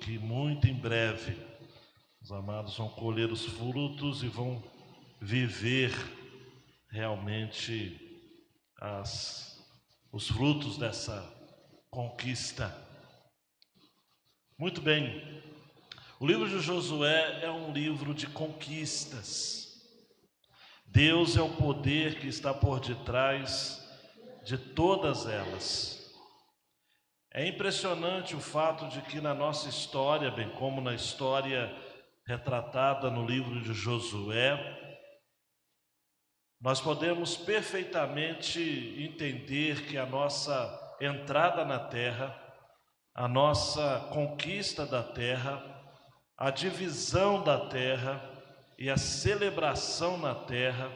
que muito em breve os amados vão colher os frutos e vão viver realmente os frutos dessa conquista. Muito bem, o livro de Josué é um livro de conquistas. Deus é o poder que está por detrás de todas elas. É impressionante o fato de que na nossa história, bem como na história retratada no livro de Josué, nós podemos perfeitamente entender que a nossa entrada na terra, a nossa conquista da terra, a divisão da terra e a celebração na terra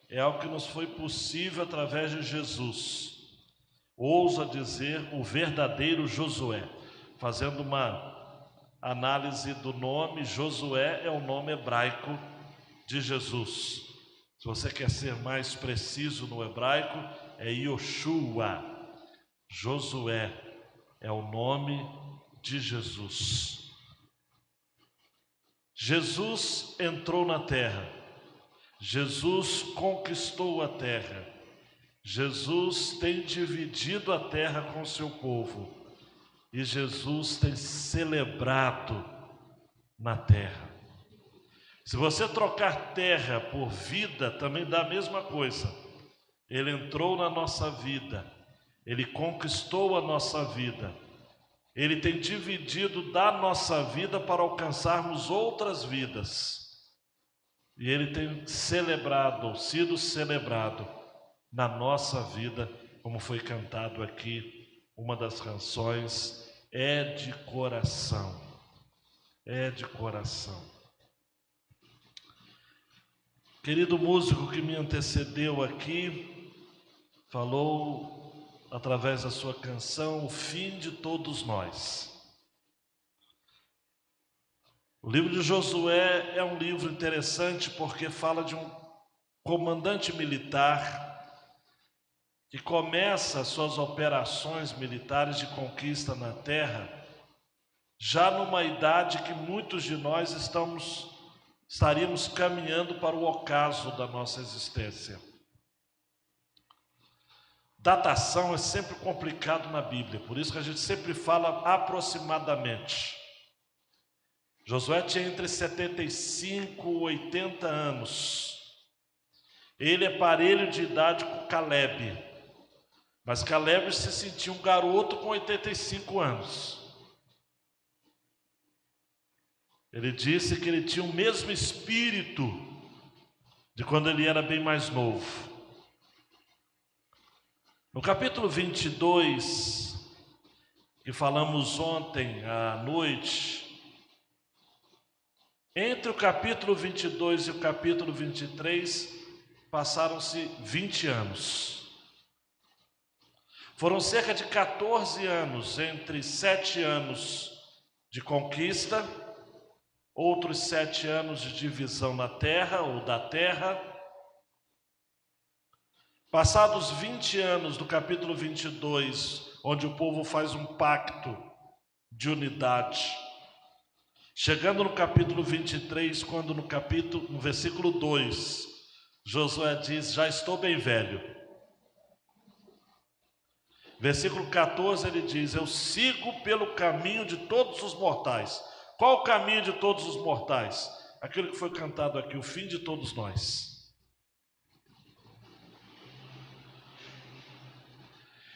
é algo que nos foi possível através de Jesus. Ousa dizer o verdadeiro Josué, fazendo uma análise do nome. Josué é o nome hebraico de Jesus. Se você quer ser mais preciso no hebraico, é Yoshua. Josué é o nome de Jesus. Jesus entrou na terra, Jesus conquistou a terra, Jesus tem dividido a terra com o seu povo e Jesus tem celebrado na terra. Se você trocar terra por vida, também dá a mesma coisa. Ele entrou na nossa vida, Ele conquistou a nossa vida, Ele tem dividido da nossa vida para alcançarmos outras vidas. E Ele tem celebrado, sido celebrado na nossa vida, como foi cantado aqui, uma das canções, é de coração, é de coração. Querido músico que me antecedeu aqui, falou através da sua canção, o fim de todos nós. O livro de Josué é um livro interessante porque fala de um comandante militar que começa suas operações militares de conquista na terra, já numa idade que muitos de nós estaríamos caminhando para o ocaso da nossa existência. Datação é sempre complicado na Bíblia, por isso que a gente sempre fala aproximadamente. Josué tinha entre 75 e 80 anos. Ele é parelho de idade com Caleb. Mas Caleb se sentia um garoto com 85 anos. Ele disse que ele tinha o mesmo espírito de quando ele era bem mais novo. No capítulo 22, que falamos ontem à noite, entre o capítulo 22 e o capítulo 23, passaram-se 20 anos. Foram cerca de 14 anos, entre 7 anos de conquista, outros 7 anos de divisão na terra ou da terra. Passados 20 anos do capítulo 22, onde o povo faz um pacto de unidade. Chegando no capítulo 23, quando no versículo 2, Josué diz, já estou bem velho. Versículo 14 ele diz, eu sigo pelo caminho de todos os mortais. Qual o caminho de todos os mortais? Aquilo que foi cantado aqui, o fim de todos nós.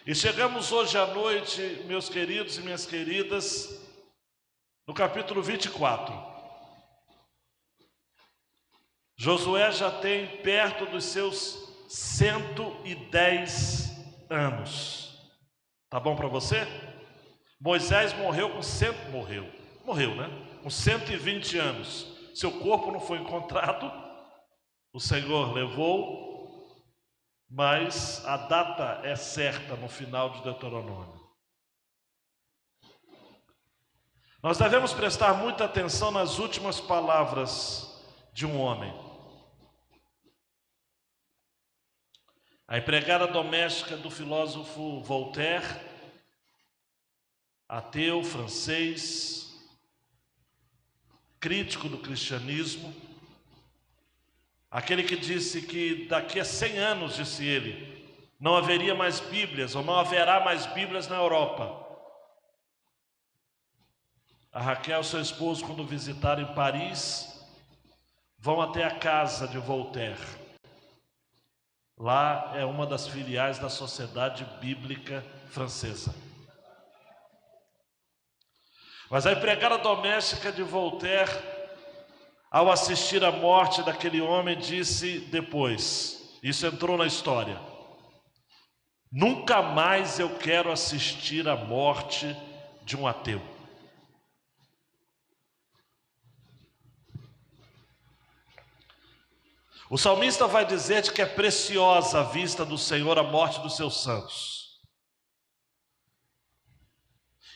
E chegamos hoje à noite, meus queridos e minhas queridas, no capítulo 24. Josué já tem perto dos seus 110 anos. Tá bom para você? Moisés morreu com morreu, né? Com 120 anos. Seu corpo não foi encontrado, o Senhor levou, mas a data é certa no final de Deuteronômio. Nós devemos prestar muita atenção nas últimas palavras de um homem. A empregada doméstica do filósofo Voltaire, ateu francês, crítico do cristianismo, aquele que disse que daqui a 100 anos, disse ele, não haveria mais Bíblias, ou não haverá mais Bíblias na Europa. A Raquel e seu esposo, quando visitaram Paris, vão até a casa de Voltaire. Lá é uma das filiais da Sociedade Bíblica Francesa. Mas a empregada doméstica de Voltaire, ao assistir à morte daquele homem, disse depois, isso entrou na história: nunca mais eu quero assistir à morte de um ateu. O salmista vai dizer de que é preciosa à vista do Senhor a morte dos seus santos.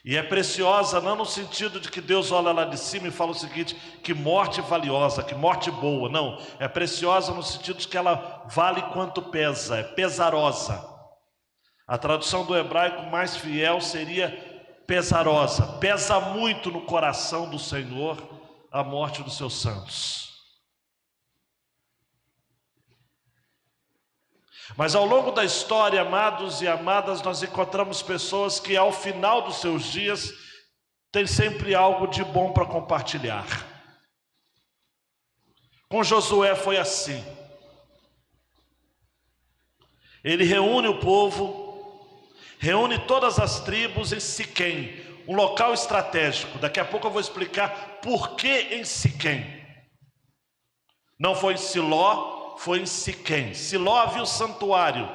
E é preciosa não no sentido de que Deus olha lá de cima e fala o seguinte, que morte valiosa, que morte boa. Não, é preciosa no sentido de que ela vale quanto pesa, é pesarosa. A tradução do hebraico mais fiel seria pesarosa. Pesa muito no coração do Senhor a morte dos seus santos. Mas ao longo da história, amados e amadas, nós encontramos pessoas que ao final dos seus dias têm sempre algo de bom para compartilhar. Com Josué foi assim. Ele reúne o povo, reúne todas as tribos em Siquém, um local estratégico. Daqui a pouco eu vou explicar por que em Siquém. Não foi em Siló, foi em Siquém. Siló havia o santuário.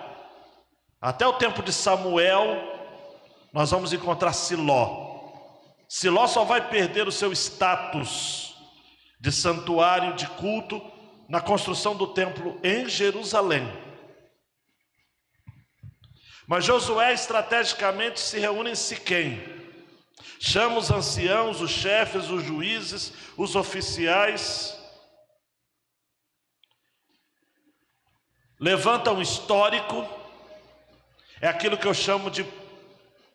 Até o tempo de Samuel, nós vamos encontrar Siló. Siló só vai perder o seu status de santuário, de culto, na construção do templo em Jerusalém. Mas Josué estrategicamente se reúne em Siquém. Chama os anciãos, os chefes, os juízes, os oficiais. Levanta um histórico, é aquilo que eu chamo de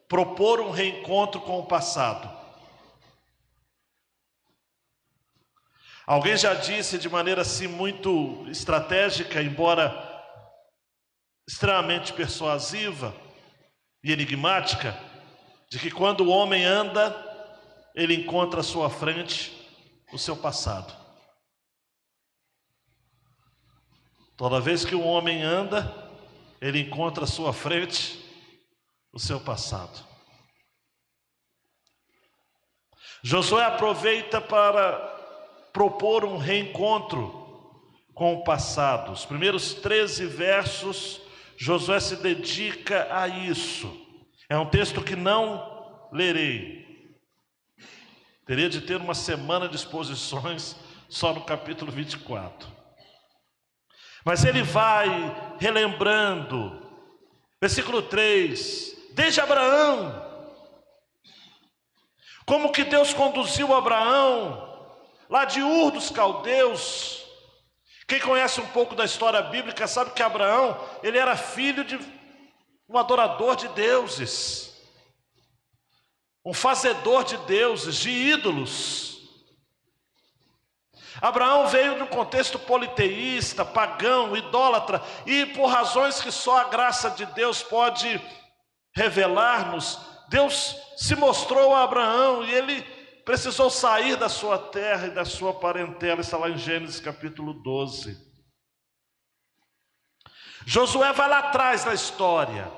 propor um reencontro com o passado. Alguém já disse de maneira assim muito estratégica, embora extremamente persuasiva e enigmática, de que quando o homem anda, ele encontra à sua frente o seu passado. Toda vez que o homem anda, ele encontra à sua frente o seu passado. Josué aproveita para propor um reencontro com o passado. Os primeiros 13 versos, Josué se dedica a isso. É um texto que não lerei. Teria de ter uma semana de exposições só no capítulo 24. Mas ele vai relembrando, versículo 3, desde Abraão, como que Deus conduziu Abraão, lá de Ur dos Caldeus. Quem conhece um pouco da história bíblica sabe que Abraão, ele era filho de um adorador de deuses, um fazedor de deuses, de ídolos. Abraão veio de um contexto politeísta, pagão, idólatra, e por razões que só a graça de Deus pode revelar-nos, Deus se mostrou a Abraão e ele precisou sair da sua terra e da sua parentela. Está lá em Gênesis capítulo 12. Josué vai lá atrás na história,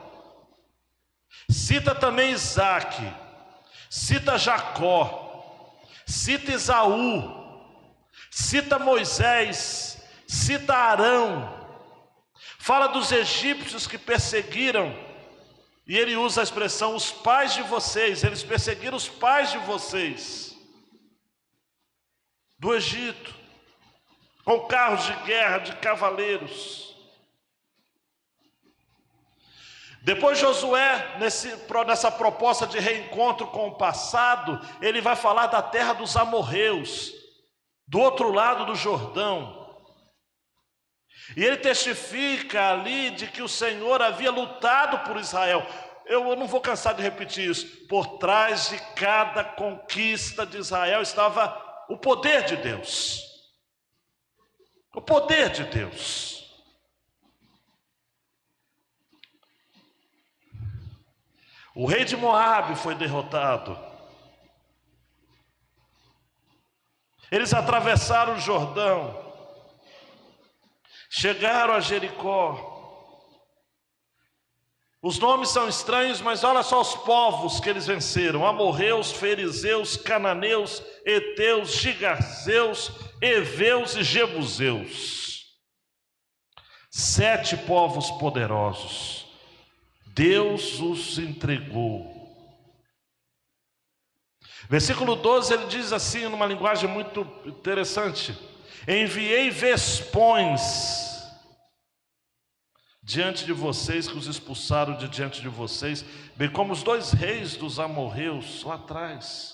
cita também Isaac, cita Jacó, cita Esaú, cita Moisés, cita Arão, fala dos egípcios que perseguiram, e ele usa a expressão, os pais de vocês, eles perseguiram os pais de vocês, do Egito, com carros de guerra, de cavaleiros. Depois Josué, nessa proposta de reencontro com o passado, ele vai falar da terra dos amorreus, do outro lado do Jordão. E ele testifica ali de que o Senhor havia lutado por Israel. Eu não vou cansar de repetir isso. Por trás de cada conquista de Israel estava o poder de Deus. O poder de Deus. O rei de Moabe foi derrotado. Eles atravessaram o Jordão, chegaram a Jericó. Os nomes são estranhos, mas olha só os povos que eles venceram: amorreus, fariseus, cananeus, heteus, gigazeus, heveus e jebuseus. 7 povos poderosos. Deus os entregou. Versículo 12, ele diz assim, numa linguagem muito interessante: enviei vespões diante de vocês, que os expulsaram de diante de vocês, bem como os 2 reis dos amorreus lá atrás.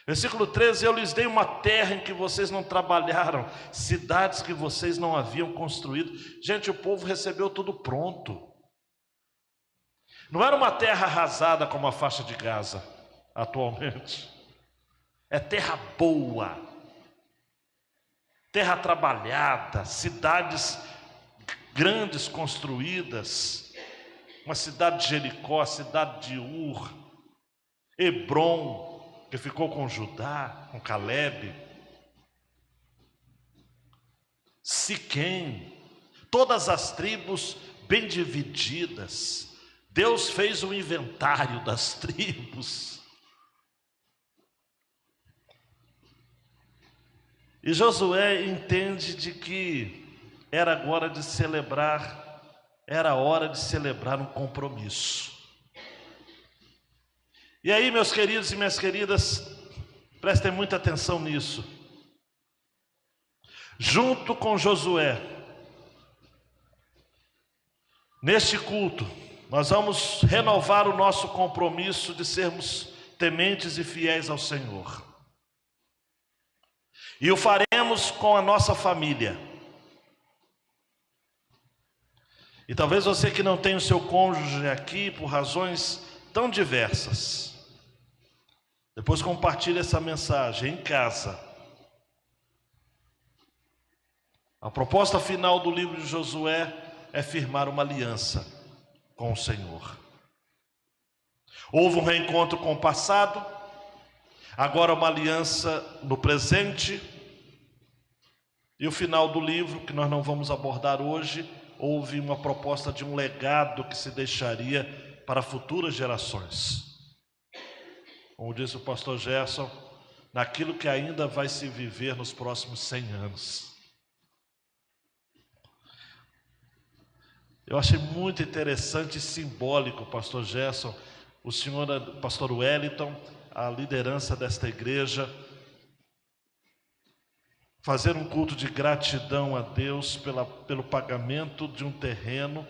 Versículo 13, eu lhes dei uma terra em que vocês não trabalharam, cidades que vocês não haviam construído. Gente, o povo recebeu tudo pronto. Não era uma terra arrasada como a faixa de Gaza atualmente. É terra boa, terra trabalhada, cidades grandes construídas, uma cidade de Jericó, a cidade de Ur, Hebrom, que ficou com Judá, com Calebe, Siquém, todas as tribos bem divididas. Deus fez um inventário das tribos. E Josué entende de que era hora de celebrar um compromisso. E aí, meus queridos e minhas queridas, prestem muita atenção nisso. Junto com Josué, neste culto, nós vamos renovar o nosso compromisso de sermos tementes e fiéis ao Senhor. E o faremos com a nossa família. E talvez você que não tenha o seu cônjuge aqui por razões tão diversas, depois compartilhe essa mensagem em casa. A proposta final do livro de Josué é firmar uma aliança com o Senhor. Houve um reencontro com o passado, agora uma aliança no presente. E o final do livro, que nós não vamos abordar hoje, houve uma proposta de um legado que se deixaria para futuras gerações. Como disse o pastor Gerson, naquilo que ainda vai se viver nos próximos 100 anos. Eu achei muito interessante e simbólico, pastor Gerson, o senhor, pastor Wellington, a liderança desta igreja, fazer um culto de gratidão a Deus pelo pagamento de um terreno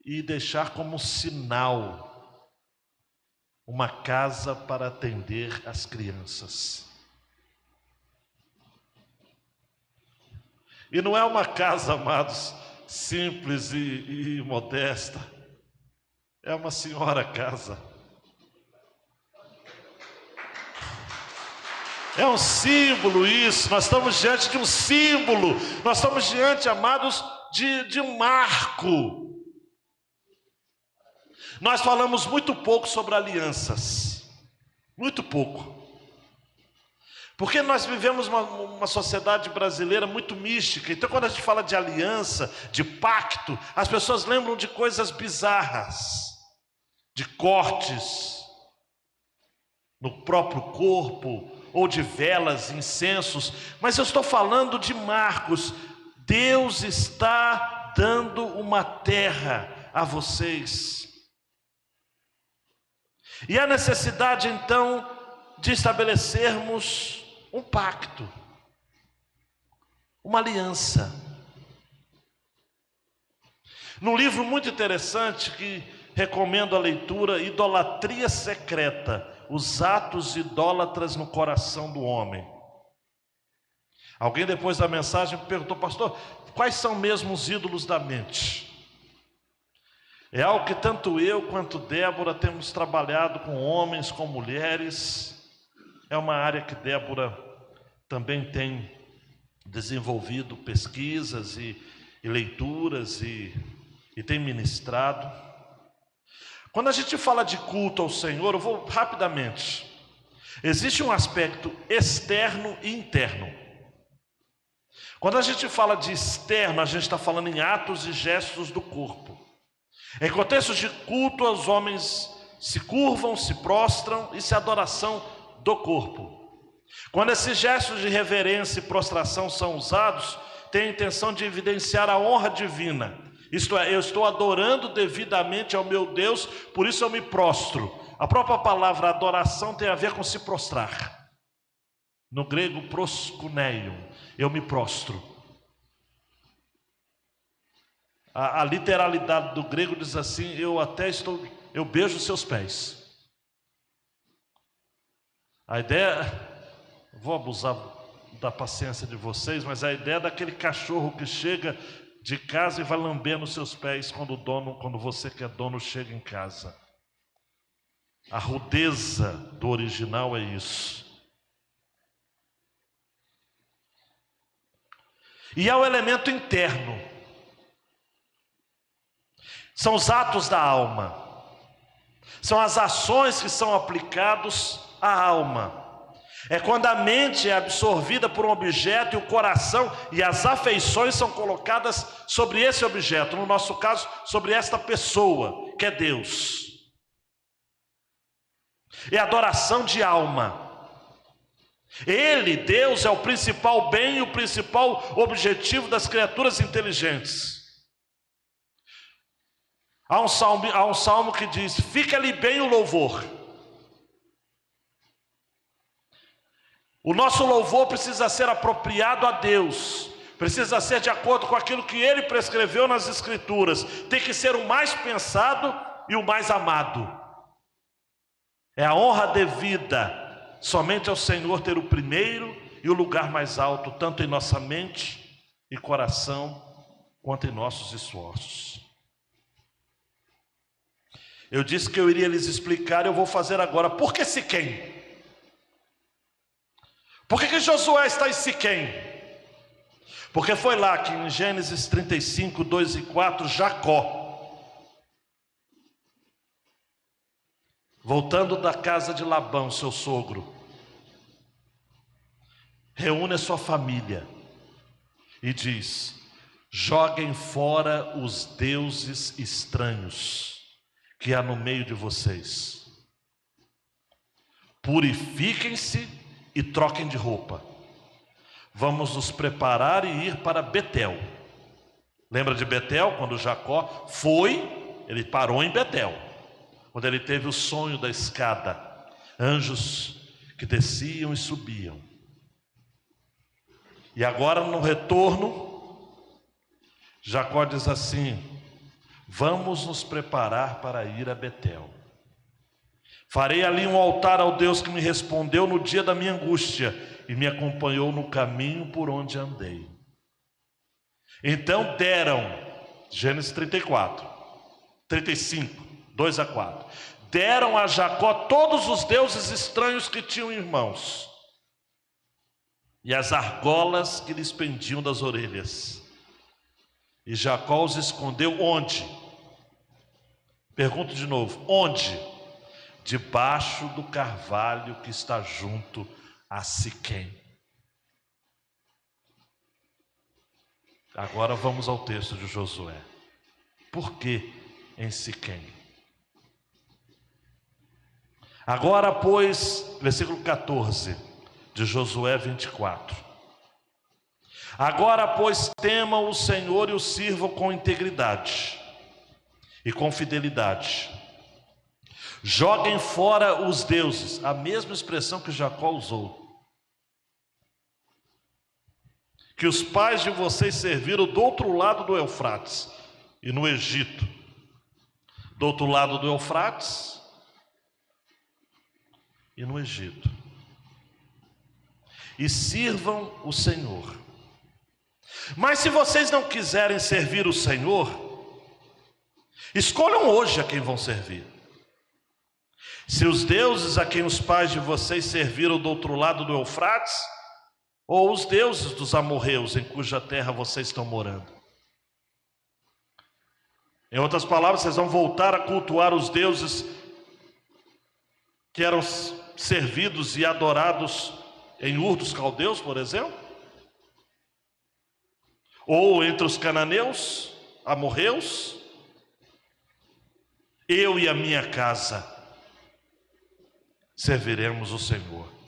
e deixar como sinal uma casa para atender as crianças. E não é uma casa, amados, simples e modesta. É uma senhora casa. É um símbolo isso, nós estamos diante de um símbolo, nós estamos diante, amados, de um marco. Nós falamos muito pouco sobre alianças, muito pouco. Porque nós vivemos uma sociedade brasileira muito mística. Então quando a gente fala de aliança, de pacto, as pessoas lembram de coisas bizarras, de cortes no próprio corpo, ou de velas, incensos, mas eu estou falando de marcos. Deus está dando uma terra a vocês. E há necessidade então de estabelecermos um pacto, uma aliança. Num livro muito interessante que recomendo a leitura, Idolatria Secreta, os atos idólatras no coração do homem. Alguém depois da mensagem me perguntou: pastor, quais são mesmo os ídolos da mente? É algo que tanto eu quanto Débora temos trabalhado com homens, com mulheres. É uma área que Débora também tem desenvolvido pesquisas e leituras e tem ministrado. Quando a gente fala de culto ao Senhor, eu vou rapidamente. Existe um aspecto externo e interno. Quando a gente fala de externo, a gente está falando em atos e gestos do corpo. Em contextos de culto, os homens se curvam, se prostram, isso é adoração do corpo. Quando esses gestos de reverência e prostração são usados, tem a intenção de evidenciar a honra divina. Isto é, eu estou adorando devidamente ao meu Deus, por isso eu me prostro. A própria palavra adoração tem a ver com se prostrar. No grego, proskuneion, eu me prostro. A literalidade do grego diz assim: eu beijo os seus pés. A ideia, vou abusar da paciência de vocês, mas a ideia é daquele cachorro que chega de casa e vai lambendo os seus pés quando você que é dono chega em casa. A rudeza do original é isso. E há o elemento interno. São os atos da alma. São as ações que são aplicados à alma. É quando a mente é absorvida por um objeto e o coração e as afeições são colocadas sobre esse objeto. No nosso caso, sobre esta pessoa, que é Deus. É adoração de alma. Ele, Deus, é o principal bem e o principal objetivo das criaturas inteligentes. Há um salmo que diz: fica-lhe bem o louvor. O nosso louvor precisa ser apropriado a Deus, precisa ser de acordo com aquilo que Ele prescreveu nas Escrituras. Tem que ser o mais pensado e o mais amado. É a honra devida somente ao Senhor ter o primeiro e o lugar mais alto, tanto em nossa mente e coração, quanto em nossos esforços. Eu disse que eu iria lhes explicar, eu vou fazer agora. Por que Siquém? Por que Josué está em Siquém? Porque foi lá que em Gênesis 35, 2 e 4, Jacó, voltando da casa de Labão, seu sogro, reúne a sua família e diz: joguem fora os deuses estranhos que há no meio de vocês. Purifiquem-se e troquem de roupa. Vamos nos preparar e ir para Betel. Lembra de Betel? Quando Jacó foi, ele parou em Betel. Quando ele teve o sonho da escada, anjos que desciam e subiam. E agora no retorno, Jacó diz assim: vamos nos preparar para ir a Betel. Farei ali um altar ao Deus que me respondeu no dia da minha angústia e me acompanhou no caminho por onde andei. Então deram, Gênesis 35, 2 a 4. Deram a Jacó todos os deuses estranhos que tinham em mãos e as argolas que lhes pendiam das orelhas. E Jacó os escondeu onde? Pergunto de novo, onde? Debaixo do carvalho que está junto a Siquém. Agora vamos ao texto de Josué. Por que em Siquém? Agora, pois, versículo 14 de Josué 24. Agora, pois, temam o Senhor e o sirvam com integridade e com fidelidade. Joguem fora os deuses, a mesma expressão que Jacó usou, que os pais de vocês serviram do outro lado do Eufrates e no Egito. Do outro lado do Eufrates e no Egito. E sirvam o Senhor. Mas se vocês não quiserem servir o Senhor, escolham hoje a quem vão servir. Se os deuses a quem os pais de vocês serviram do outro lado do Eufrates, ou os deuses dos amorreus em cuja terra vocês estão morando. Em outras palavras, vocês vão voltar a cultuar os deuses que eram servidos e adorados em Ur dos Caldeus, por exemplo? Ou entre os cananeus, amorreus? Eu e a minha casa serviremos o Senhor.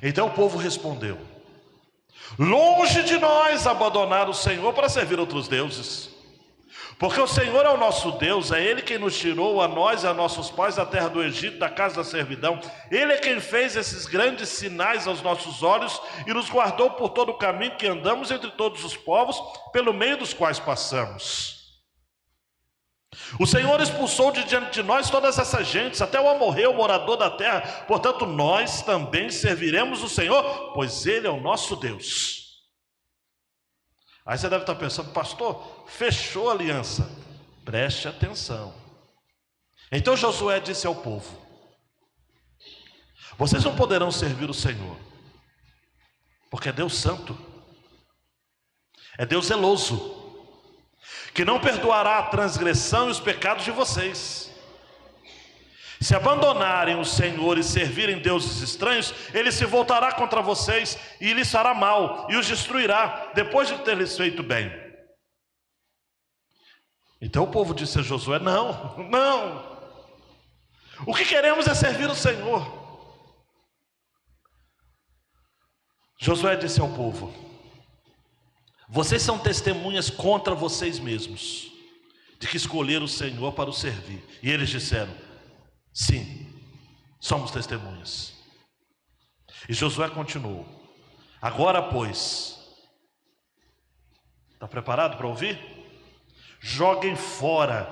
Então o povo respondeu: longe de nós abandonar o Senhor para servir outros deuses, porque o Senhor é o nosso Deus, é Ele quem nos tirou, a nós e a nossos pais, da terra do Egito, da casa da servidão. Ele é quem fez esses grandes sinais aos nossos olhos e nos guardou por todo o caminho que andamos entre todos os povos, pelo meio dos quais passamos. O Senhor expulsou de diante de nós todas essas gentes, até o amorreu, morador da terra. Portanto, nós também serviremos o Senhor, pois Ele é o nosso Deus. Aí você deve estar pensando: pastor, fechou a aliança. Preste atenção. Então Josué disse ao povo: vocês não poderão servir o Senhor, porque é Deus santo, é Deus zeloso, que não perdoará a transgressão e os pecados de vocês. Se abandonarem o Senhor e servirem deuses estranhos, Ele se voltará contra vocês e lhes fará mal e os destruirá, depois de ter lhes feito bem. Então o povo disse a Josué: não, o que queremos é servir o Senhor. Josué disse ao povo: vocês são testemunhas contra vocês mesmos, de que escolheram o Senhor para o servir. E eles disseram: sim, somos testemunhas. E Josué continuou: agora, pois, está preparado para ouvir? Joguem fora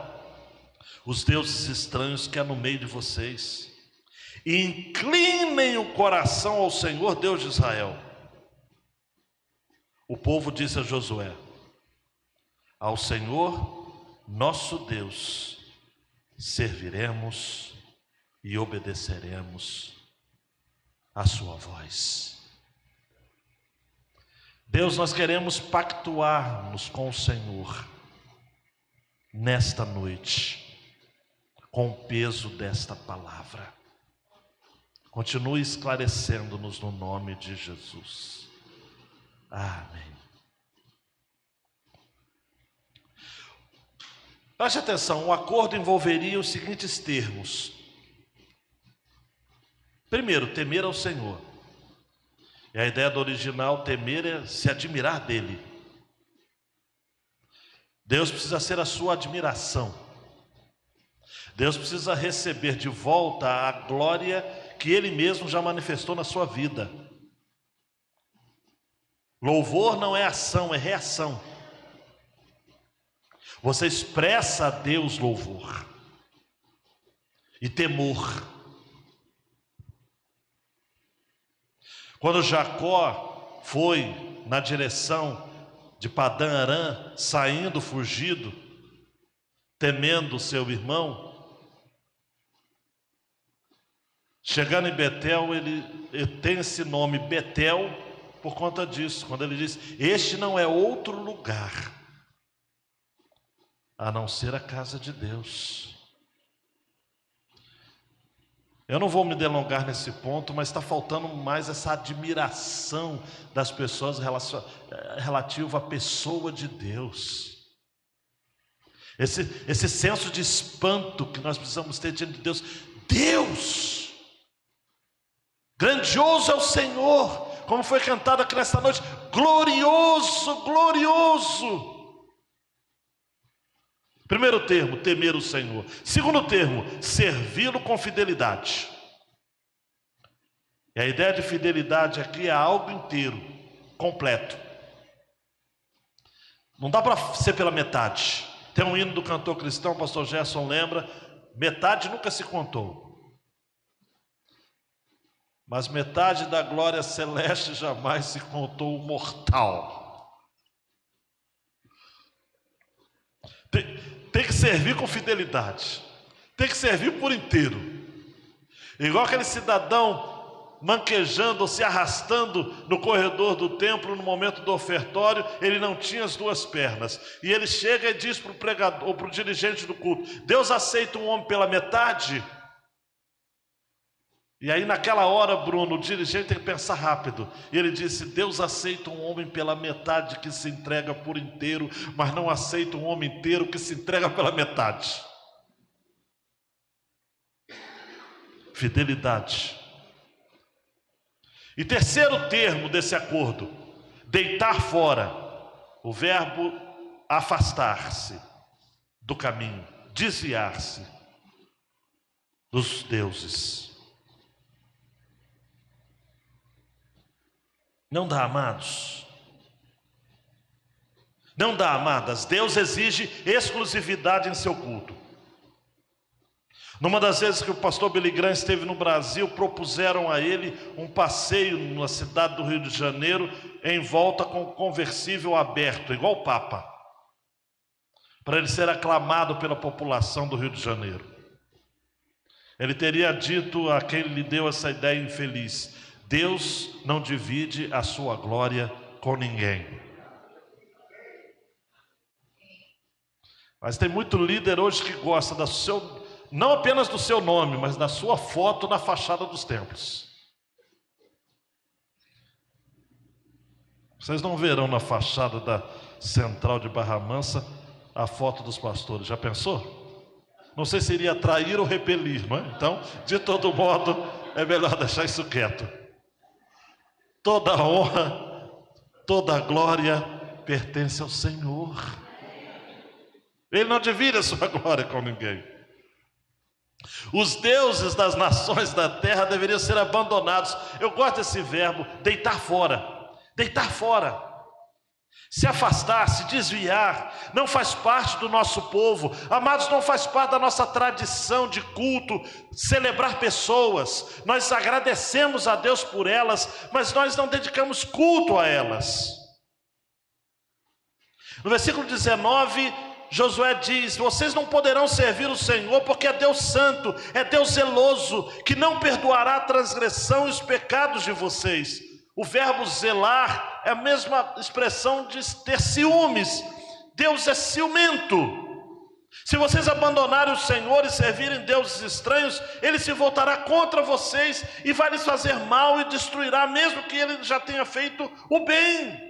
os deuses estranhos que há no meio de vocês, e inclinem o coração ao Senhor Deus de Israel. O povo disse a Josué: ao Senhor nosso Deus serviremos e obedeceremos a sua voz. Deus, nós queremos pactuar-nos com o Senhor nesta noite, com o peso desta palavra. Continue esclarecendo-nos no nome de Jesus. Amém. Preste atenção, o acordo envolveria os seguintes termos. Primeiro, temer ao Senhor. E a ideia do original, temer, é se admirar dele. Deus precisa ser a sua admiração. Deus precisa receber de volta a glória que Ele mesmo já manifestou na sua vida. Louvor não é ação, é reação. Você expressa a Deus louvor e temor. Quando Jacó foi na direção de Padã Arã, saindo fugido, temendo seu irmão, chegando em Betel, ele tem esse nome Betel por conta disso, quando ele diz: este não é outro lugar a não ser a casa de Deus. Eu não vou me delongar nesse ponto, mas está faltando mais essa admiração das pessoas relativa à pessoa de Deus. Esse senso de espanto que nós precisamos ter diante de Deus. Deus! Grandioso é o Senhor! Como foi cantado aqui nesta noite, glorioso, glorioso. Primeiro termo, temer o Senhor. Segundo termo, servi-lo com fidelidade. E a ideia de fidelidade aqui é algo inteiro, completo. Não dá para ser pela metade. Tem um hino do cantor cristão, o pastor Gerson lembra: metade nunca se contou. Mas metade da glória celeste jamais se contou o mortal. Tem que servir com fidelidade. Tem que servir por inteiro. Igual aquele cidadão manquejando ou se arrastando no corredor do templo no momento do ofertório. Ele não tinha as duas pernas. E ele chega e diz para o pregador, ou para o dirigente do culto: Deus aceita um homem pela metade? E aí naquela hora, Bruno, o dirigente tem que pensar rápido. E ele disse: Deus aceita um homem pela metade que se entrega por inteiro, mas não aceita um homem inteiro que se entrega pela metade. Fidelidade. E terceiro termo desse acordo: deitar fora. O verbo afastar-se do caminho, desviar-se dos deuses. Não dá, amados. Não dá, amadas. Deus exige exclusividade em seu culto. Numa das vezes que o pastor Billy Graham esteve no Brasil, propuseram a ele um passeio na cidade do Rio de Janeiro, em volta com um conversível aberto, igual o Papa, para ele ser aclamado pela população do Rio de Janeiro. Ele teria dito a quem lhe deu essa ideia infeliz: Deus não divide a sua glória com ninguém. Mas tem muito líder hoje que gosta do seu, não apenas do seu nome, mas da sua foto na fachada dos templos. Vocês não verão na fachada da Central de Barra Mansa a foto dos pastores. Já pensou? Não sei se iria atrair ou repelir, não é? Então, de todo modo, é melhor deixar isso quieto. Toda a honra, toda a glória pertence ao Senhor. Ele não divide a sua glória com ninguém. Os deuses das nações da terra deveriam ser abandonados. Eu gosto desse verbo, deitar fora. Deitar fora. Se afastar, se desviar, não faz parte do nosso povo. Amados, não faz parte da nossa tradição de culto celebrar pessoas. Nós agradecemos a Deus por elas, mas nós não dedicamos culto a elas. No versículo 19, Josué diz: vocês não poderão servir o Senhor, porque é Deus santo, é Deus zeloso, que não perdoará a transgressão e os pecados de vocês. O verbo zelar é a mesma expressão de ter ciúmes. Deus é ciumento. Se vocês abandonarem o Senhor e servirem deuses estranhos, Ele se voltará contra vocês e vai lhes fazer mal e destruirá, mesmo que Ele já tenha feito o bem.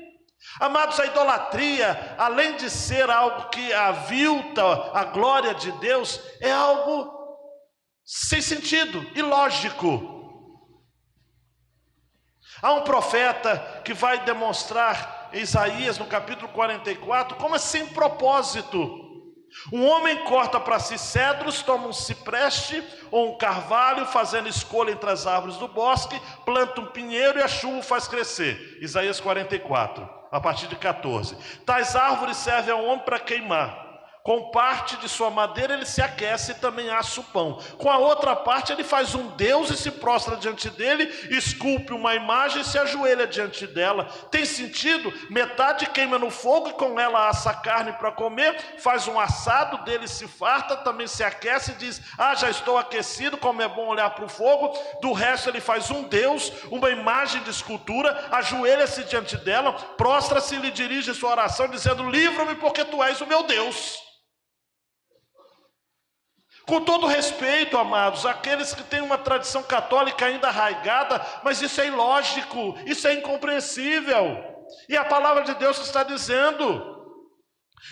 Amados, a idolatria, além de ser algo que avilta a glória de Deus, é algo sem sentido, ilógico. Há um profeta que vai demonstrar em Isaías, no capítulo 44, como é sem propósito. Um homem corta para si cedros, toma um cipreste ou um carvalho, fazendo escolha entre as árvores do bosque, planta um pinheiro e a chuva faz crescer. Isaías 44, a partir de 14. Tais árvores servem ao homem para queimar. Com parte de sua madeira ele se aquece e também assa o pão. Com a outra parte ele faz um deus e se prostra diante dele, esculpe uma imagem e se ajoelha diante dela. Tem sentido? Metade queima no fogo e com ela assa a carne para comer, faz um assado, dele se farta, também se aquece e diz: ah, já estou aquecido, como é bom olhar para o fogo. Do resto ele faz um deus, uma imagem de escultura, ajoelha-se diante dela, prostra-se e lhe dirige sua oração dizendo: livra-me porque tu és o meu Deus. Com todo respeito, amados, aqueles que têm uma tradição católica ainda arraigada, mas isso é ilógico, isso é incompreensível. E a palavra de Deus está dizendo.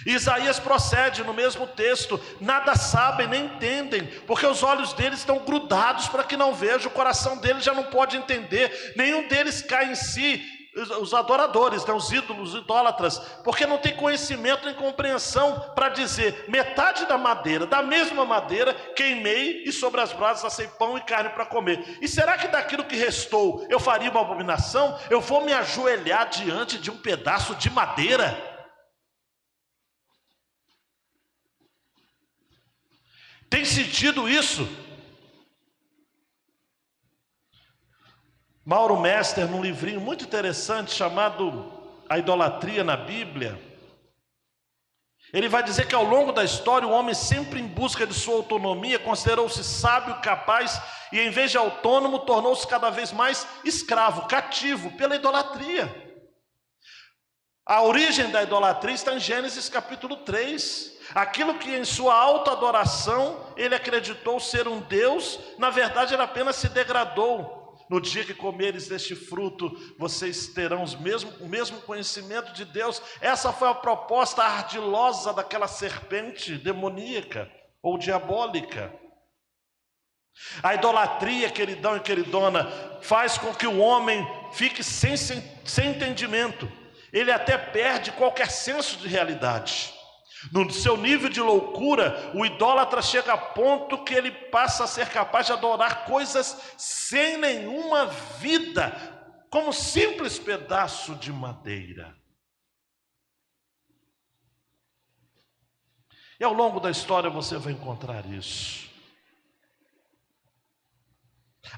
Isaías procede no mesmo texto: nada sabem nem entendem, porque os olhos deles estão grudados para que não vejam, o coração deles já não pode entender, nenhum deles cai em si. Os adoradores, né, os ídolos, os idólatras, porque não tem conhecimento nem compreensão para dizer: metade da madeira, da mesma madeira, queimei e sobre as brasas assei pão e carne para comer. E será que daquilo que restou eu faria uma abominação? Eu vou me ajoelhar diante de um pedaço de madeira? Tem sentido isso? Mauro Mester, num livrinho muito interessante chamado A Idolatria na Bíblia, ele vai dizer que ao longo da história o homem, sempre em busca de sua autonomia, considerou-se sábio, capaz e em vez de autônomo, tornou-se cada vez mais escravo, cativo, pela idolatria. A origem da idolatria está em Gênesis capítulo 3. Aquilo que em sua autoadoração ele acreditou ser um Deus, na verdade ele apenas se degradou. No dia que comeres deste fruto, vocês terão o mesmo conhecimento de Deus. Essa foi a proposta ardilosa daquela serpente demoníaca ou diabólica. A idolatria, queridão e queridona, faz com que o homem fique sem entendimento. Ele até perde qualquer senso de realidade. No seu nível de loucura, o idólatra chega a ponto que ele passa a ser capaz de adorar coisas sem nenhuma vida, como um simples pedaço de madeira. E ao longo da história você vai encontrar isso.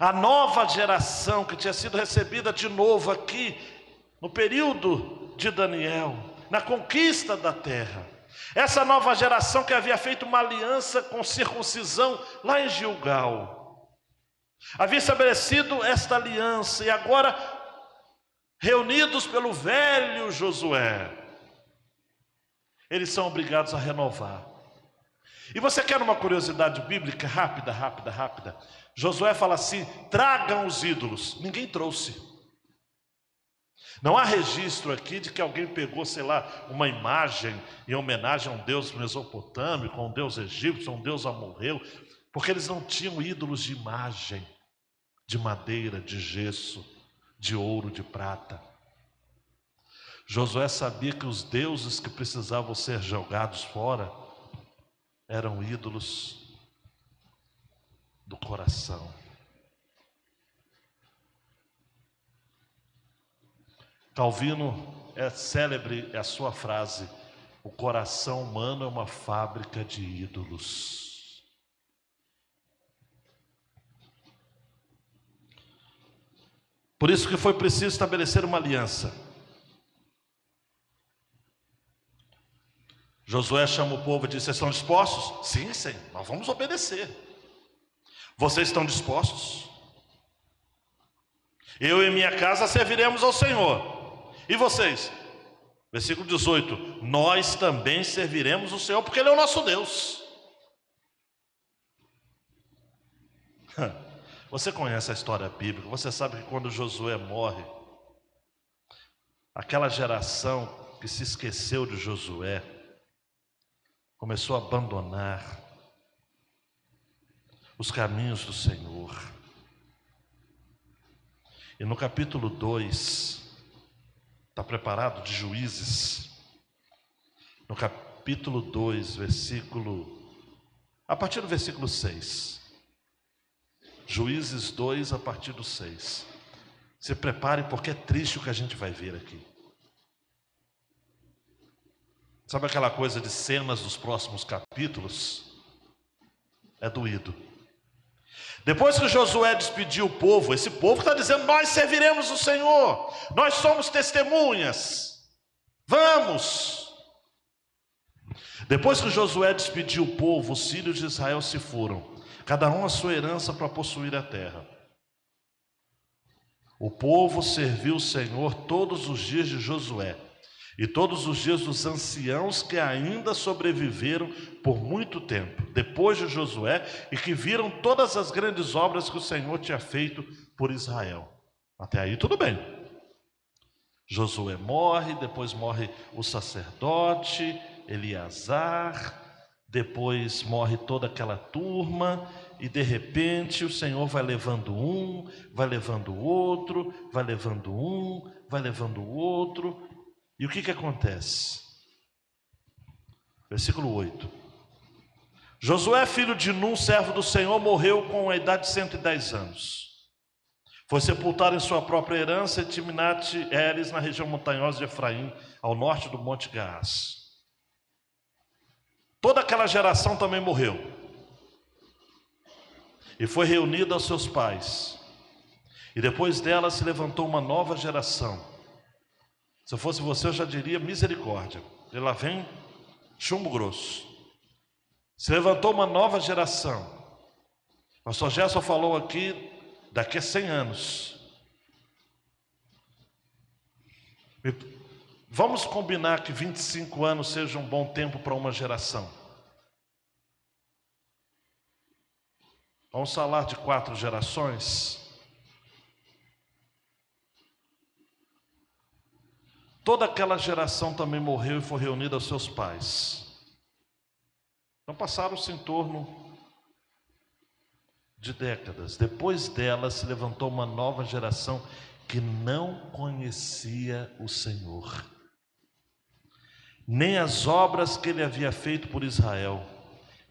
A nova geração que tinha sido recebida de novo aqui, no período de Daniel, na conquista da terra. Essa nova geração que havia feito uma aliança com circuncisão lá em Gilgal. Havia estabelecido esta aliança e agora, reunidos pelo velho Josué, eles são obrigados a renovar. E você quer uma curiosidade bíblica? Rápida. Josué fala assim: tragam os ídolos. Ninguém trouxe. Não há registro aqui de que alguém pegou, sei lá, uma imagem em homenagem a um deus mesopotâmico, a um deus egípcio, a um deus amorreu, porque eles não tinham ídolos de imagem, de madeira, de gesso, de ouro, de prata. Josué sabia que os deuses que precisavam ser jogados fora eram ídolos do coração. Calvino é célebre a sua frase: o coração humano é uma fábrica de ídolos. Por isso que foi preciso estabelecer uma aliança. Josué chama o povo e diz: vocês estão dispostos? Sim, nós vamos obedecer. Vocês estão dispostos? Eu e minha casa serviremos ao Senhor. E vocês? Versículo 18: nós também serviremos o Senhor, porque Ele é o nosso Deus. Você conhece a história bíblica, você sabe que quando Josué morre, aquela geração que se esqueceu de Josué começou a abandonar os caminhos do Senhor. E no capítulo 2, está preparado, de Juízes, no capítulo 2, a partir do versículo 6, Juízes 2, a partir do 6, se prepare, porque é triste o que a gente vai ver aqui. Sabe aquela coisa de cenas dos próximos capítulos? É doído. Depois que Josué despediu o povo, esse povo está dizendo: nós serviremos o Senhor, nós somos testemunhas, vamos. Depois que Josué despediu o povo, os filhos de Israel se foram, cada um a sua herança para possuir a terra. O povo serviu o Senhor todos os dias de Josué e todos os dias dos anciãos que ainda sobreviveram por muito tempo, depois de Josué, e que viram todas as grandes obras que o Senhor tinha feito por Israel. Até aí tudo bem. Josué morre, depois morre o sacerdote Eleazar, depois morre toda aquela turma, e de repente o Senhor vai levando um, vai levando o outro, vai levando um, vai levando o outro. E o que acontece? Versículo 8. Josué, filho de Nun, servo do Senhor, morreu com a idade de 110 anos. Foi sepultado em sua própria herança em Timnat-Heres, na região montanhosa de Efraim, ao norte do Monte Gaás. Toda aquela geração também morreu. E foi reunida aos seus pais. E depois dela se levantou uma nova geração. Se eu fosse você, eu já diria misericórdia. E lá vem chumbo grosso. Se levantou uma nova geração. pastor Gerson falou aqui, daqui a 100 anos. Vamos combinar que 25 anos seja um bom tempo para uma geração. Vamos falar de 4 gerações. Toda aquela geração também morreu e foi reunida aos seus pais. Então passaram-se em torno de décadas. Depois dela se levantou uma nova geração que não conhecia o Senhor, nem as obras que ele havia feito por Israel.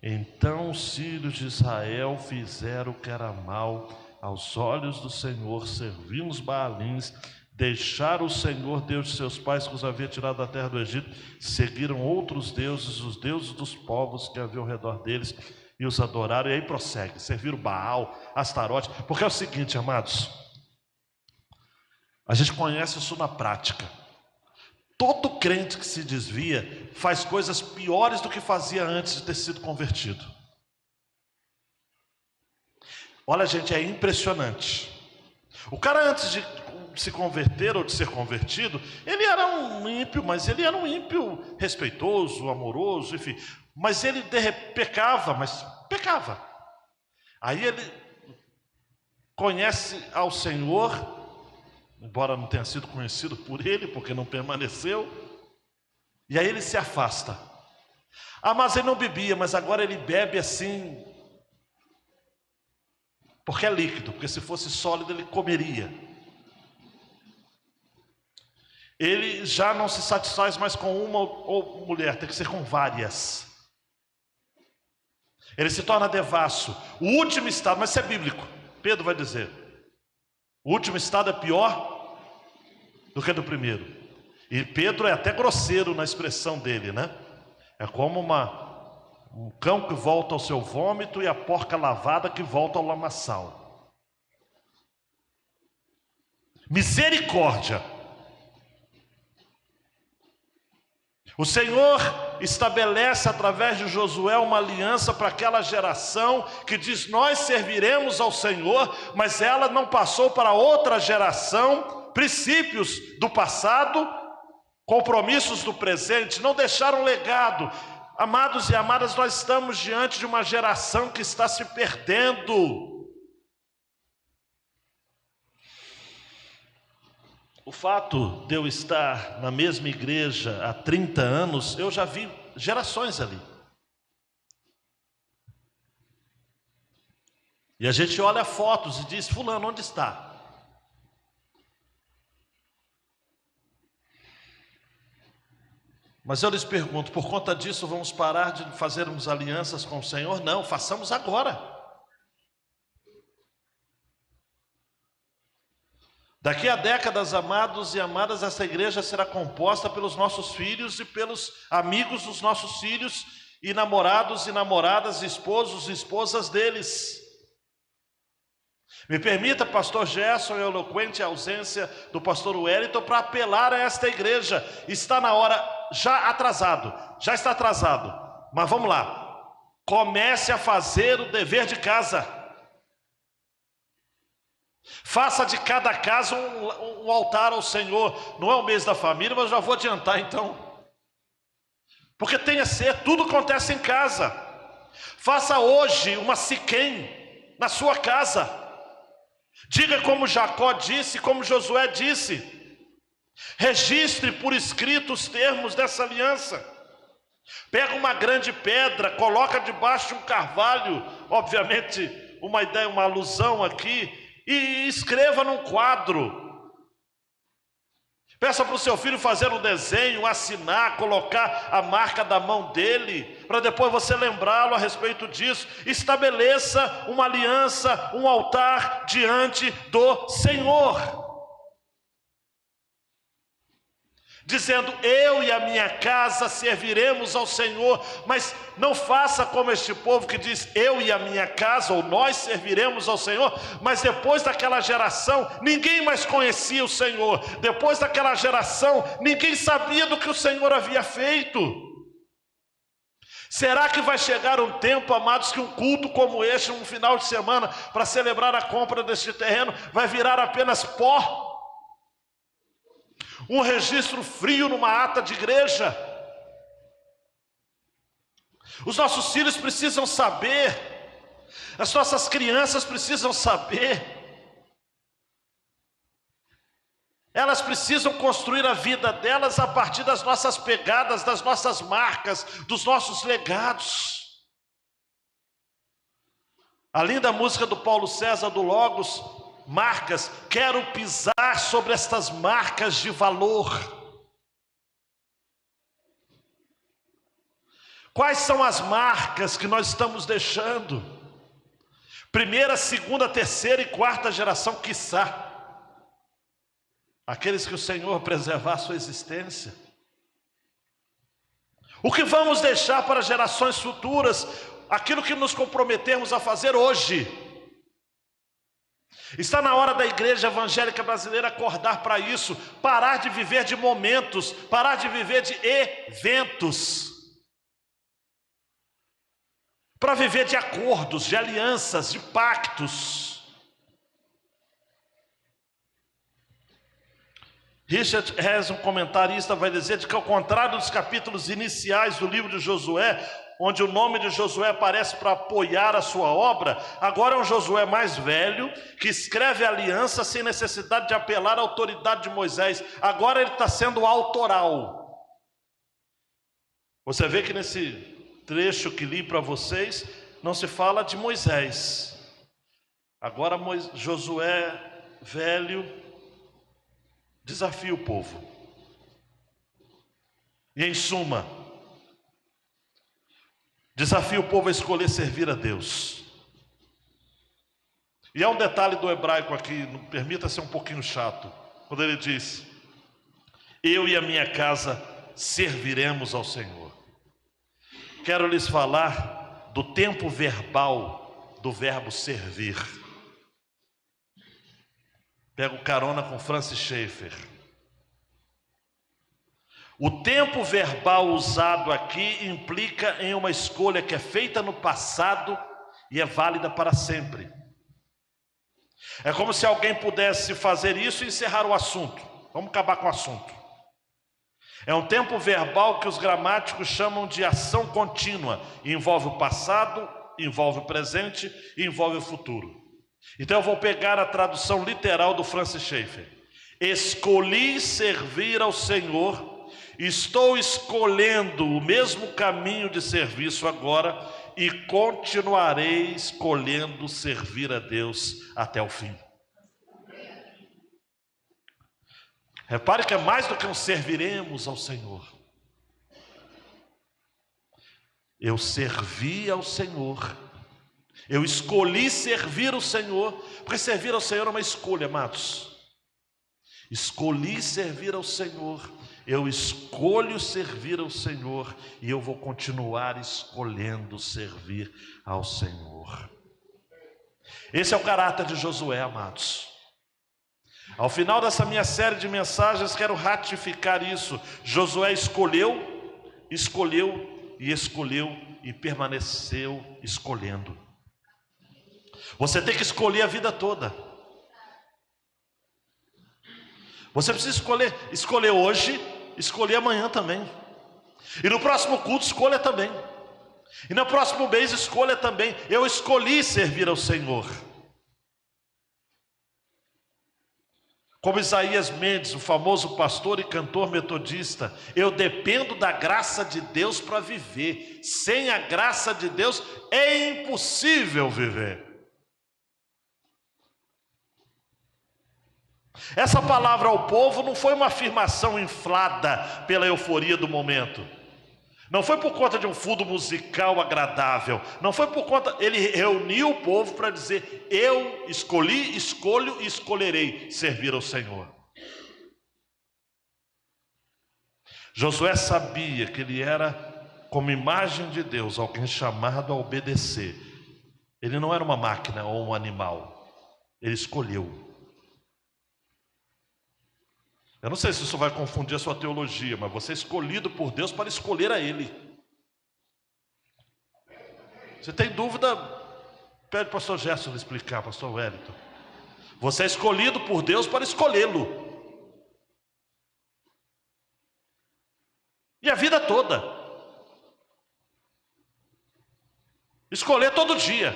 Então os filhos de Israel fizeram o que era mal aos olhos do Senhor, servindo os Baalins, deixaram o Senhor, Deus de seus pais, que os havia tirado da terra do Egito, seguiram outros deuses, os deuses dos povos que havia ao redor deles, e os adoraram. E aí prossegue, serviram Baal, Astarote, porque é o seguinte, amados, a gente conhece isso na prática. Todo crente que se desvia faz coisas piores do que fazia antes de ter sido convertido. Olha, gente, é impressionante. O cara, antes de se converter ou de ser convertido, ele era um ímpio, mas ele era um ímpio respeitoso, amoroso, enfim. Mas ele pecava, mas pecava. Aí ele conhece ao Senhor, embora não tenha sido conhecido por ele, porque não permaneceu, e aí ele se afasta. Ah, mas ele não bebia, mas agora ele bebe assim, porque é líquido, porque se fosse sólido ele comeria. Ele já não se satisfaz mais com uma mulher, tem que ser com várias. Ele se torna devasso. O último estado, mas isso é bíblico, Pedro vai dizer, o último estado é pior do que do primeiro. E Pedro é até grosseiro na expressão dele, né? É como um cão que volta ao seu vômito e a porca lavada que volta ao lamaçal. Misericórdia. O Senhor estabelece através de Josué uma aliança para aquela geração que diz: nós serviremos ao Senhor, mas ela não passou para outra geração princípios do passado, compromissos do presente, não deixaram legado. Amados e amadas, nós estamos diante de uma geração que está se perdendo. O fato de eu estar na mesma igreja há 30 anos, eu já vi gerações ali. E a gente olha fotos e diz: fulano, onde está? Mas eu lhes pergunto, por conta disso vamos parar de fazermos alianças com o Senhor? Não, façamos agora. Daqui a décadas, amados e amadas, essa igreja será composta pelos nossos filhos e pelos amigos dos nossos filhos, e namorados e namoradas, esposos e esposas deles. Me permita, pastor Gerson, a eloquente ausência do pastor Wellington, para apelar a esta igreja. Está na hora, já está atrasado, mas vamos lá, comece a fazer o dever de casa. Faça de cada casa um altar ao Senhor. Não é o mês da família, mas já vou adiantar então, porque tem a ser, tudo acontece em casa. Faça hoje uma Siquém na sua casa. Diga como Jacó disse, como Josué disse. Registre por escrito os termos dessa aliança. Pega uma grande pedra, coloca debaixo de um carvalho, obviamente uma ideia, uma alusão aqui, e escreva num quadro. Peça para o seu filho fazer um desenho, assinar, colocar a marca da mão dele, para depois você lembrá-lo a respeito disso. Estabeleça uma aliança, um altar diante do Senhor, dizendo: eu e a minha casa serviremos ao Senhor. Mas não faça como este povo que diz: eu e a minha casa, ou nós serviremos ao Senhor. Mas depois daquela geração, ninguém mais conhecia o Senhor. Depois daquela geração, ninguém sabia do que o Senhor havia feito. Será que vai chegar um tempo, amados, que um culto como este, um final de semana, para celebrar a compra deste terreno, vai virar apenas pó? Um registro frio numa ata de igreja? Os nossos filhos precisam saber, as nossas crianças precisam saber. Elas precisam construir a vida delas a partir das nossas pegadas, das nossas marcas, dos nossos legados. A linda música do Paulo César, do Logos, marcas, quero pisar sobre estas marcas de valor. Quais são as marcas que nós estamos deixando? Primeira, segunda, terceira e quarta geração, quiçá. Aqueles que o Senhor preservar a sua existência. O que vamos deixar para gerações futuras? Aquilo que nos comprometemos a fazer hoje. Está na hora da igreja evangélica brasileira acordar para isso, parar de viver de momentos, parar de viver de eventos, para viver de acordos, de alianças, de pactos. Richard Hess, um comentarista, vai dizer que ao contrário dos capítulos iniciais do livro de Josué, onde o nome de Josué aparece para apoiar a sua obra, agora é um Josué mais velho, que escreve a aliança sem necessidade de apelar à autoridade de Moisés. Agora ele está sendo autoral. Você vê que nesse trecho que li para vocês, não se fala de Moisés. Agora Josué velho desafia o povo. E em suma, desafia o povo a escolher servir a Deus. E há um detalhe do hebraico aqui, permita ser um pouquinho chato, quando ele diz: eu e a minha casa serviremos ao Senhor. Quero lhes falar do tempo verbal do verbo servir. Pego carona com Francis Schaeffer. O tempo verbal usado aqui implica em uma escolha que é feita no passado e é válida para sempre. É como se alguém pudesse fazer isso e encerrar o assunto. Vamos acabar com o assunto. É um tempo verbal que os gramáticos chamam de ação contínua. Envolve o passado, envolve o presente e envolve o futuro. Então eu vou pegar a tradução literal do Francis Schaeffer. Escolhi servir ao Senhor, estou escolhendo o mesmo caminho de serviço agora e continuarei escolhendo servir a Deus até o fim. Repare que é mais do que um serviremos ao Senhor. Eu servi ao Senhor. Eu escolhi servir o Senhor, porque servir ao Senhor é uma escolha, amados. Escolhi servir ao Senhor, eu escolho servir ao Senhor e eu vou continuar escolhendo servir ao Senhor. Esse é o caráter de Josué, amados. Ao final dessa minha série de mensagens, quero ratificar isso. Josué escolheu e permaneceu escolhendo. Você tem que escolher a vida toda. Você precisa escolher hoje, escolher amanhã também. E no próximo culto, escolha também. E no próximo mês, escolha também. Eu escolhi servir ao Senhor. Como Isaías Mendes, o famoso pastor e cantor metodista, eu dependo da graça de Deus para viver. Sem a graça de Deus é impossível viver. Essa palavra ao povo não foi uma afirmação inflada pela euforia do momento. Não foi por conta de um fundo musical agradável. Não foi por conta... Ele reuniu o povo para dizer: eu escolhi, escolho e escolherei servir ao Senhor. Josué sabia que ele era, como imagem de Deus, alguém chamado a obedecer. Ele não era uma máquina ou um animal. Ele escolheu. Eu não sei se isso vai confundir a sua teologia, mas você é escolhido por Deus para escolher a Ele. Se tem dúvida, pede o pastor Gerson explicar, pastor Wellington. Você é escolhido por Deus para escolhê-lo. E a vida toda. Escolher todo dia.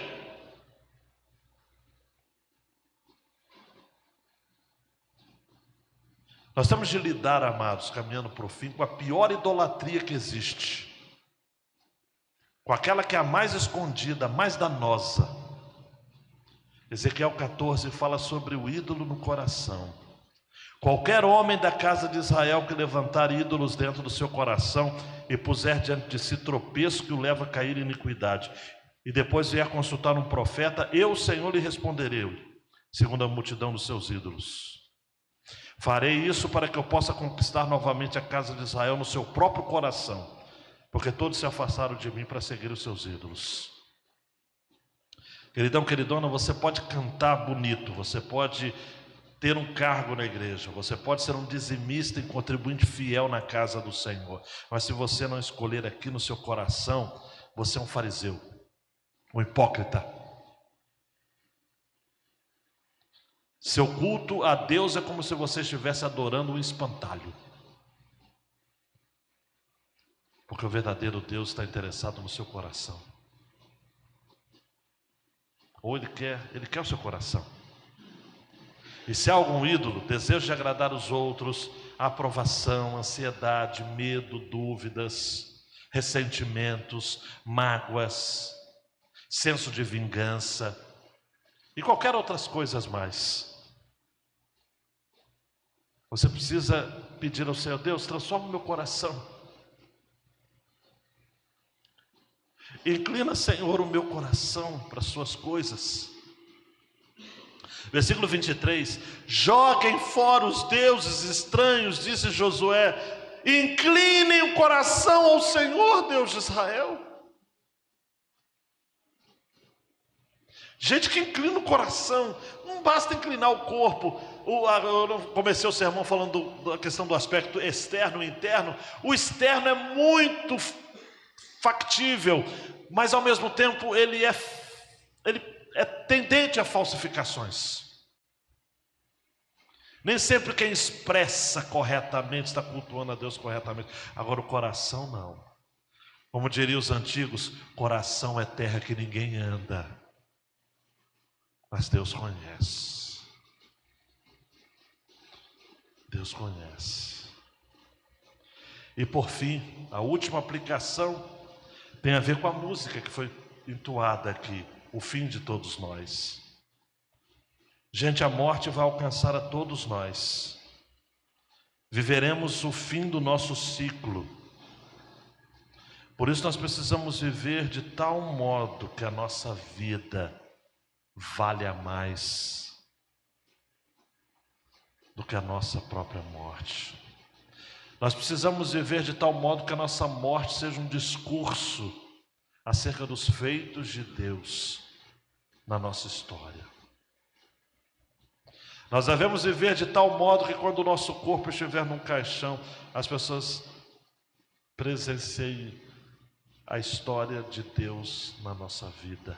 Nós temos de lidar, amados, caminhando para o fim, com a pior idolatria que existe. Com aquela que é a mais escondida, a mais danosa. Ezequiel 14 fala sobre o ídolo no coração. Qualquer homem da casa de Israel que levantar ídolos dentro do seu coração e puser diante de si tropeço que o leva a cair em iniquidade, e depois vier consultar um profeta, eu, Senhor, lhe responderei, segundo a multidão dos seus ídolos. Farei isso para que eu possa conquistar novamente a casa de Israel no seu próprio coração, porque todos se afastaram de mim para seguir os seus ídolos. Queridão, queridona, você pode cantar bonito, você pode ter um cargo na igreja, você pode ser um dizimista e contribuinte fiel na casa do Senhor, mas se você não escolher aqui no seu coração, você é um fariseu, um hipócrita. Seu culto a Deus é como se você estivesse adorando um espantalho, porque o verdadeiro Deus está interessado no seu coração. Ou Ele quer o seu coração. E se há algum ídolo, desejo de agradar os outros, aprovação, ansiedade, medo, dúvidas, ressentimentos, mágoas, senso de vingança e qualquer outras coisas mais, você precisa pedir ao Senhor: Deus, transforma o meu coração. Inclina, Senhor, o meu coração para as suas coisas. Versículo 23: joguem fora os deuses estranhos, disse Josué, inclinem o coração ao Senhor, Deus de Israel. Gente que inclina o coração, não basta inclinar o corpo. Eu comecei o sermão falando da questão do aspecto externo e interno. O externo é muito factível, mas ao mesmo tempo ele é tendente a falsificações. Nem sempre quem expressa corretamente está cultuando a Deus corretamente. Agora o coração não. Como diriam os antigos, coração é terra que ninguém anda, mas Deus conhece. Deus conhece. E por fim, a última aplicação tem a ver com a música que foi entoada aqui, o fim de todos nós. Gente, a morte vai alcançar a todos nós. Viveremos o fim do nosso ciclo. Por isso nós precisamos viver de tal modo que a nossa vida valha mais do que a nossa própria morte. Nós precisamos viver de tal modo que a nossa morte seja um discurso acerca dos feitos de Deus na nossa história. Nós devemos viver de tal modo que quando o nosso corpo estiver num caixão, as pessoas presenciem a história de Deus na nossa vida.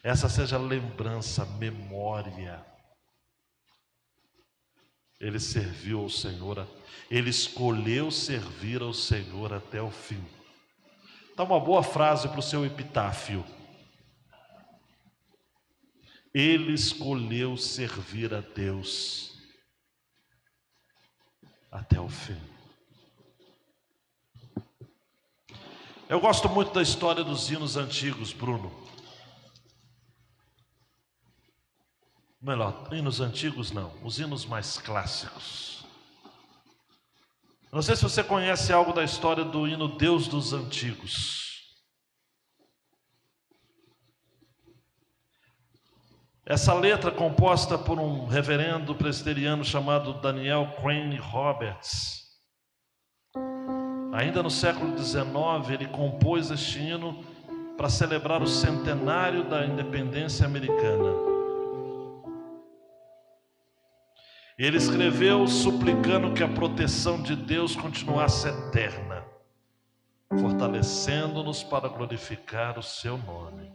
Essa seja a lembrança, a memória. Ele serviu ao Senhor, ele escolheu servir ao Senhor até o fim. Dá uma boa frase para o seu epitáfio. Ele escolheu servir a Deus até o fim. Eu gosto muito da história dos hinos antigos, Bruno. Melhor, hinos antigos não, os hinos mais clássicos. Não sei se você conhece algo da história do hino Deus dos Antigos. Essa letra, composta por um reverendo presbiteriano chamado Daniel Crane Roberts, ainda no século XIX, ele compôs este hino para celebrar o centenário da independência americana. Ele escreveu suplicando que a proteção de Deus continuasse eterna. fortalecendo-nos para glorificar o seu nome.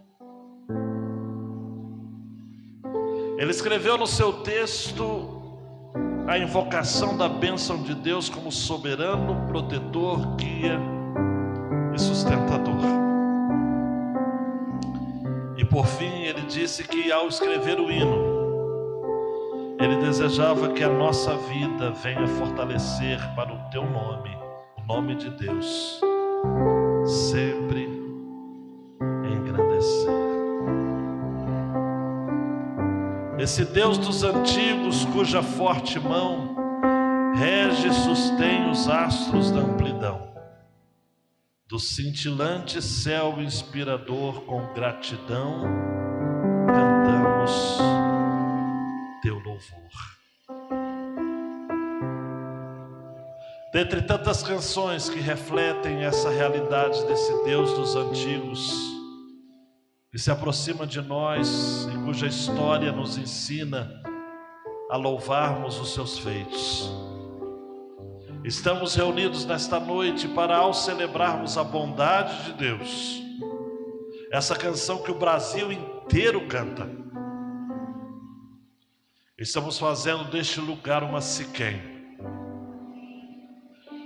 Ele escreveu no seu texto a invocação da bênção de Deus como soberano, protetor, guia e sustentador. E por fim ele disse que ao escrever o hino, ele desejava que a nossa vida venha fortalecer para o teu nome, o nome de Deus, sempre engrandecer. Esse Deus dos antigos, cuja forte mão rege e sustém os astros da amplidão, do cintilante céu inspirador, com gratidão cantamos teu louvor. Dentre tantas canções que refletem essa realidade desse Deus dos antigos, que se aproxima de nós e cuja história nos ensina a louvarmos os seus feitos, estamos reunidos nesta noite para, ao celebrarmos a bondade de Deus, essa canção que o Brasil inteiro canta, estamos fazendo deste lugar uma Siquém,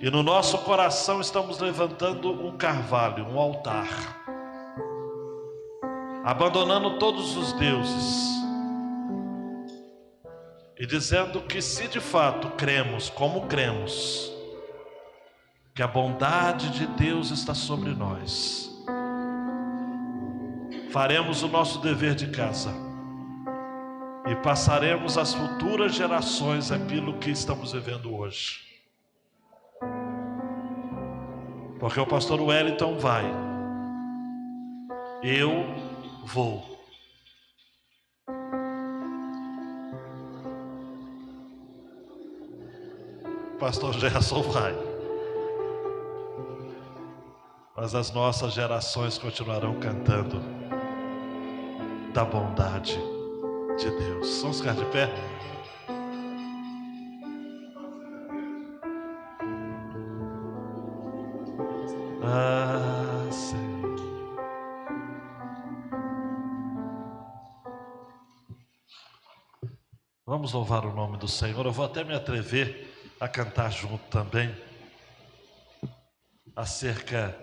e no nosso coração estamos levantando um carvalho, um altar, abandonando todos os deuses e dizendo que, se de fato cremos, como cremos, que a bondade de Deus está sobre nós, faremos o nosso dever de casa e passaremos às futuras gerações aquilo que estamos vivendo hoje. Porque o pastor Wellington vai, eu vou. Pastor Gerson vai. Mas as nossas gerações continuarão cantando da bondade de Deus. Vamos ficar de pé? Ah, Senhor. Vamos louvar o nome do Senhor. Eu vou até me atrever a cantar junto também acerca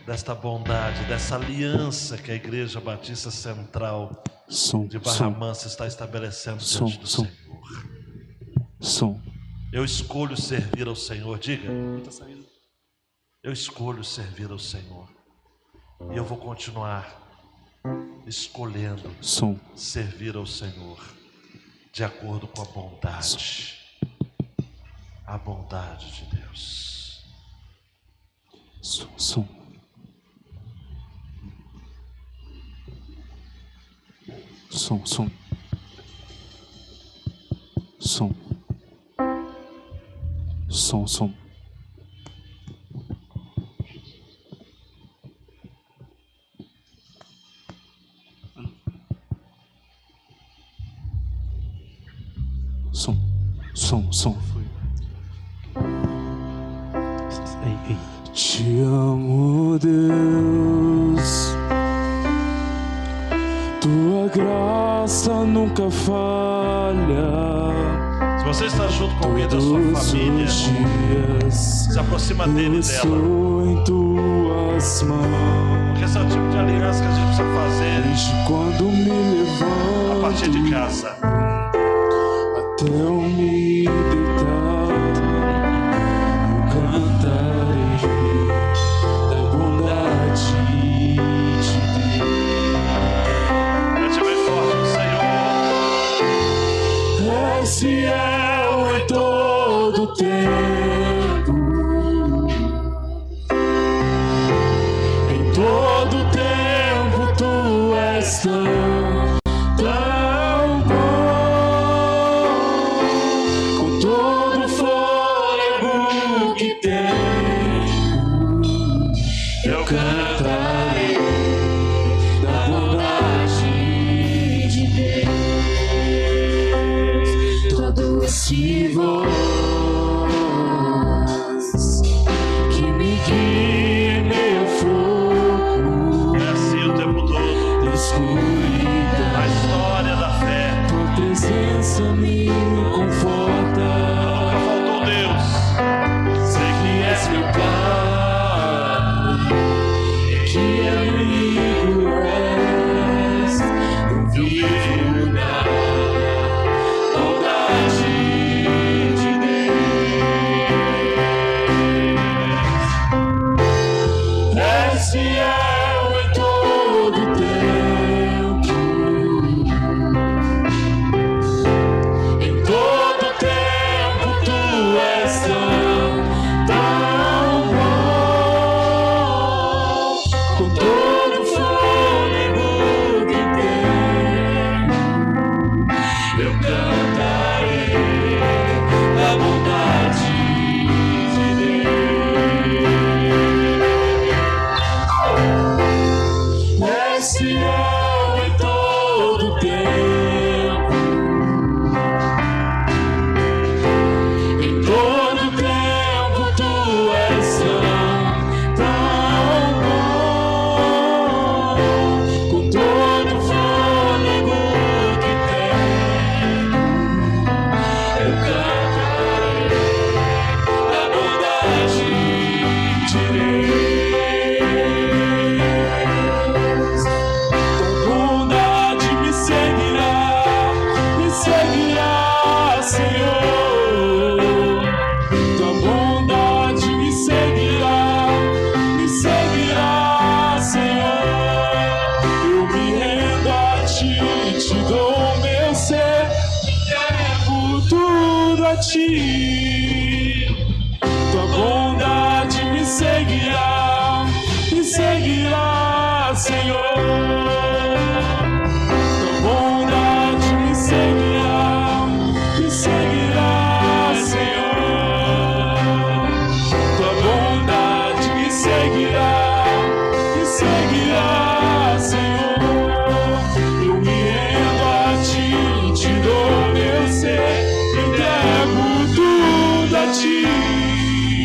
desta bondade, dessa aliança que a Igreja Batista Central de Barra Mansa está estabelecendo diante do Senhor. Eu escolho servir ao Senhor. Diga. Eu escolho servir ao Senhor. E eu vou continuar escolhendo servir ao Senhor de acordo com a bondade de Deus. Som. Ei. Te amo, Deus. Tua graça nunca falha. Se você está junto com alguém da sua família, se aproxima dele e dela. Em tuas mãos. Porque esse é o tipo de aliança que a gente precisa fazer desde quando me levanto, a partir de casa, até eu me deitar, eu cantarei da bondade de Deus. Cante bem forte no Senhor. És fiel em todo tempo, em todo tempo tu és tão bom, com todo fôlego que tenho, eu cantarei da bondade de Deus. Todos te louvarão, força me conforta. Nunca faltou Deus. Sei que és meu Pai, que amigo és. Eu vivo na bondade de Deus. És fiel em todo tempo. Em todo tempo tu és tão bom. Com todo fôlego que tenho, eu cantarei a bondade de Deus. És fiel em todo tempo. Em todo tempo tu és tão bom. Com todo fôlego que tenho, eu cantarei a bondade de Deus. Tua bondade me seguirá, Senhor. Tua bondade me seguirá, Senhor. Eu me rendo a ti, te dou meu ser, entrego tudo a ti. Tua bondade me seguirá, Senhor. Tua bondade me seguirá, Senhor. Tua bondade me seguirá, Senhor. Eu me rendo a ti, te dou meu ser, entrego tudo a ti.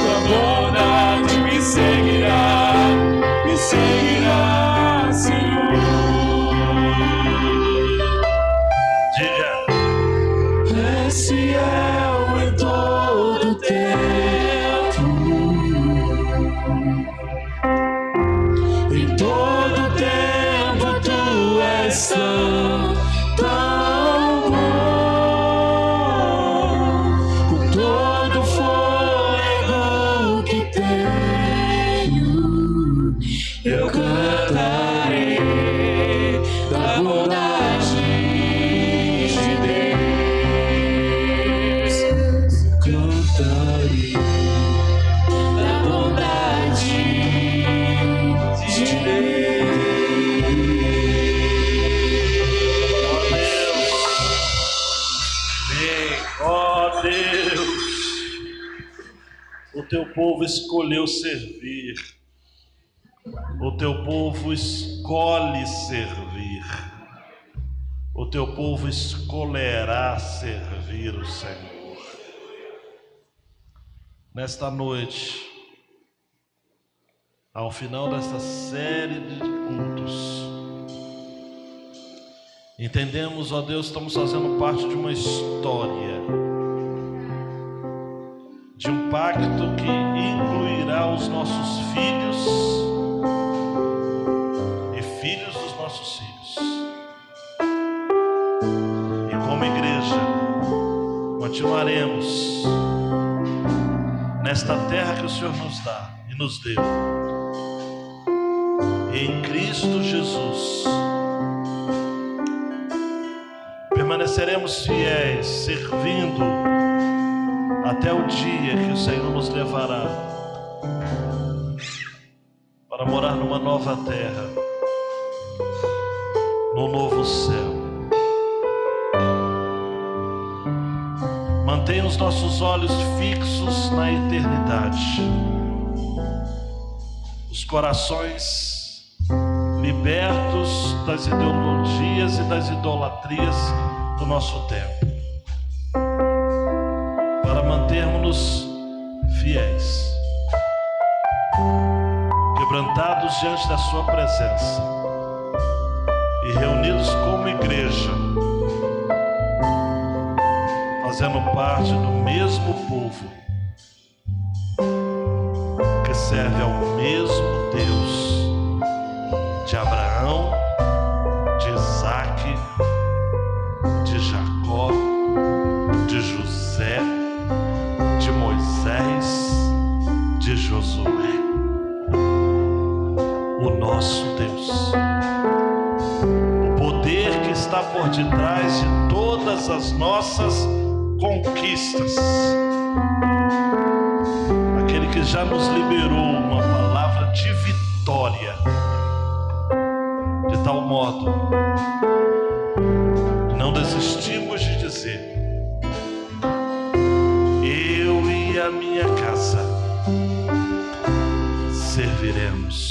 Tua bondade me seguirá, Senhor. Diga. És fiel em todo tempo. Em todo tempo tu és tão bom. Com todo fôlego que tenho, eu cantarei da bondade de Deus. Cantarei da bondade de Ó Deus, o teu povo escolheu servir, o teu povo escolhe servir, o teu povo escolherá servir o Senhor. Nesta noite, ao final desta série de cultos, entendemos, ó Deus, estamos fazendo parte de uma história, de um pacto que incluirá os nossos filhos e filhos dos nossos filhos. E como igreja, continuaremos nesta terra que o Senhor nos dá e nos deu. E em Cristo Jesus permaneceremos fiéis, servindo até o dia que o Senhor nos levará para morar numa nova terra, no novo céu. Mantenha os nossos olhos fixos na eternidade, os corações libertos das ideologias e das idolatrias do nosso tempo, para mantermos-nos fiéis, quebrantados diante da sua presença e reunidos como igreja fazendo parte do mesmo povo que serve ao mesmo Deus de Abraão, de Isaac, de Jacó, de José, de Moisés, de Josué. O nosso Deus, o poder que está por detrás de todas as nossas conquistas, aquele que já nos liberou uma palavra de vitória, de tal modo que não desistimos de dizer: eu e a minha casa serviremos